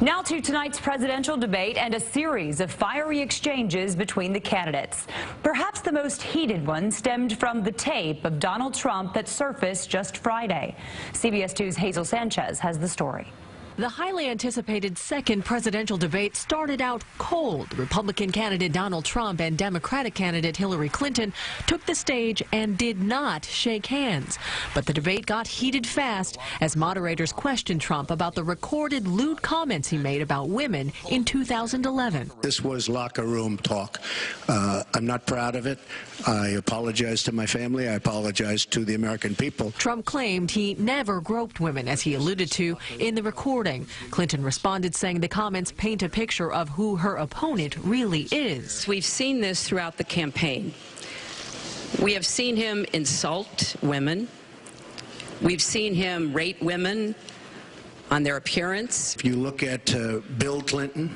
Now to tonight's presidential debate and a series of fiery exchanges between the candidates. Perhaps the most heated one stemmed from the tape of Donald Trump that surfaced just Friday. CBS 2's Hazel Sanchez has the story. The highly anticipated second presidential debate started out cold. Republican candidate Donald Trump and Democratic candidate Hillary Clinton took the stage and did not shake hands. But the debate got heated fast as moderators questioned Trump about the recorded lewd comments he made about women in 2011. This was locker room talk. I'm not proud of it. I apologize to my family. I apologize to the American people. Trump claimed he never groped women, as he alluded to in the recording. Clinton responded saying the comments paint a picture of who her opponent really is. We've seen this throughout the campaign. We have seen him insult women. We've seen him rate women on their appearance. If you look at Bill Clinton,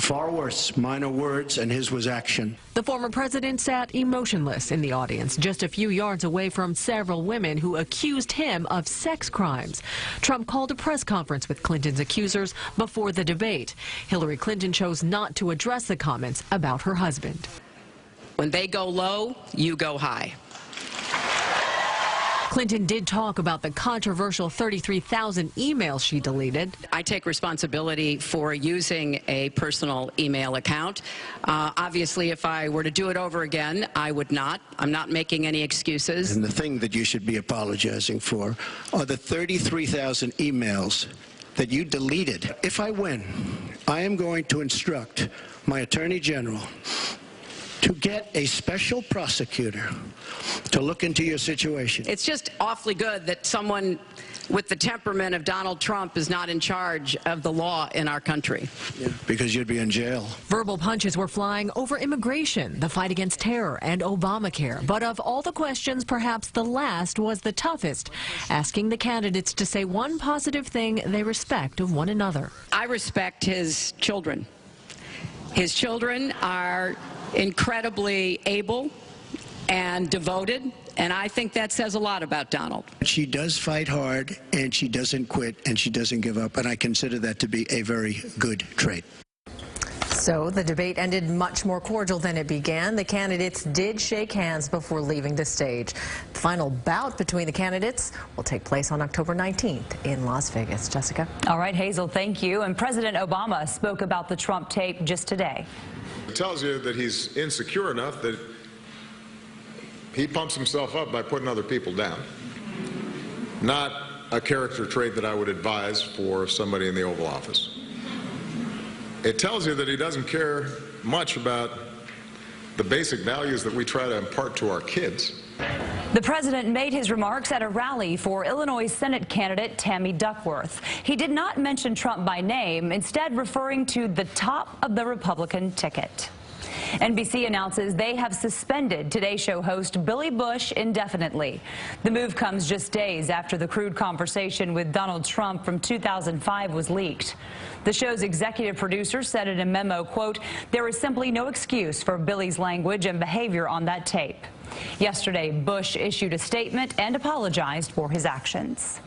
far worse, minor words, and his was action. The former president sat emotionless in the audience, just a few yards away from several women who accused him of sex crimes. Trump called a press conference with Clinton's accusers before the debate. Hillary Clinton chose not to address the comments about her husband. When they go low, you go high. Clinton did talk about the controversial 33,000 emails she deleted. I take responsibility for using a personal email account. Obviously, if I were to do it over again, I would not. I'm not making any excuses. And the thing that you should be apologizing for are the 33,000 emails that you deleted. If I win, I am going to instruct my Attorney General to get a special prosecutor to look into your situation. It's just awfully good that someone with the temperament of Donald Trump is not in charge of the law in our country. Yeah, because you'd be in jail. Verbal punches were flying over immigration, the fight against terror, and Obamacare. But of all the questions, perhaps the last was the toughest, asking the candidates to say one positive thing they respect of one another. I respect his children. His children are incredibly able and devoted, and I think that says a lot about Donald. She does fight hard, and she doesn't quit, and she doesn't give up, and I consider that to be a very good trait. So the debate ended much more cordial than it began. The candidates did shake hands before leaving the stage. The final bout between the candidates will take place on October 19th in Las Vegas. Jessica? All right, Hazel, thank you. And President Obama spoke about the Trump tape just today. It tells you that he's insecure enough that he pumps himself up by putting other people down. Not a character trait that I would advise for somebody in the Oval Office. It tells you that he doesn't care much about the basic values that we try to impart to our kids. The president made his remarks at a rally for Illinois Senate candidate Tammy Duckworth. He did not mention Trump by name, instead referring to the top of the Republican ticket. NBC announces they have suspended Today Show host Billy Bush indefinitely. The move comes just days after the crude conversation with Donald Trump from 2005 was leaked. The show's executive producer said in a memo, quote, "There is simply no excuse for Billy's language and behavior on that tape." Yesterday, Bush issued a statement and apologized for his actions.